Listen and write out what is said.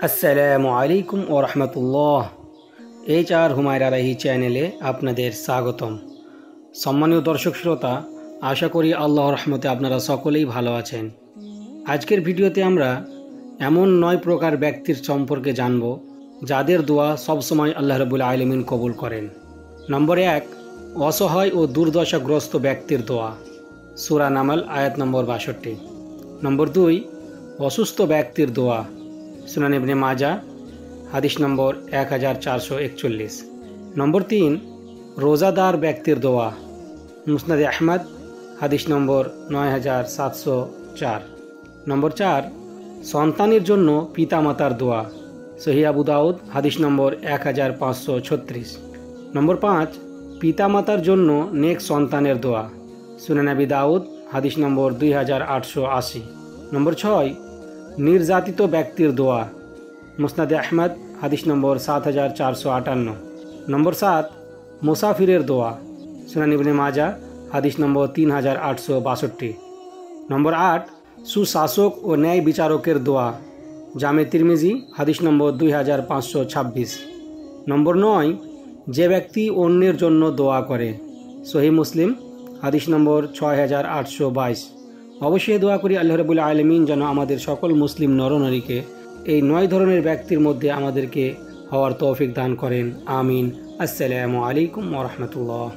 আসসালামু আলাইকুম ও রহমতুল্লাহ। HR হুমায়রা রাহি চ্যানেলে আপনাদের স্বাগতম। সম্মানীয় দর্শক শ্রোতা, আশা করি আল্লাহর রহমতে আপনারা সকলেই ভালো আছেন। আজকের ভিডিওতে আমরা এমন 9 প্রকার ব্যক্তির সম্পর্কে জানব যাদের দোয়া সবসময় আল্লাহ রাব্বুল আলামিন কবুল করেন। নম্বর 1, অসহায় ও দুর্দশাগ্রস্ত ব্যক্তির দোয়া, সূরা নামল আয়াত নম্বর 62। নম্বর 2, অসুস্থ ব্যক্তির দোয়া, সুনান ইবনে মাজা হাদিস নম্বর 1441। নম্বর 3, রোজাদার ব্যক্তির দোয়া, মুসনাদে আহমদ হাদিস নম্বর 9704। নম্বর 4, সন্তানের জন্য পিতামাতার দোয়া, সহিহ আবু দাউদ হাদিস নম্বর 1536। নম্বর 5, পিতামাতার জন্য নেক সন্তানের দোয়া, সুনান আবি দাউদ হাদিস নম্বর 2880। নম্বর 6, নির্যাতিত ব্যক্তির দোয়া, মুসনাদে আহমদ হাদিস নম্বর 7458। নম্বর 7, মুসাফিরের দোয়া, সুনান ইবনে মাজা হাদিস নম্বর 3862। নম্বর 8, সুশাসক ও ন্যায় বিচারকের দোয়া, জামে তিরমিজি হাদিস নম্বর 2526। নম্বর 9, যে ব্যক্তি অন্যের জন্য দোয়া করে, সহিহ মুসলিম হাদিস নম্বর 6822। অবশ্যই দোয়া করি আল্লাহ রাব্বুল আলামিন যেন আমাদের সকল মুসলিম নরনারীকে এই 9 ধরনের ব্যক্তির মধ্যে আমাদেরকে হওয়ার তৌফিক দান করেন। আমিন। আসসালামু আলাইকুম ওয়া রাহমাতুল্লাহ।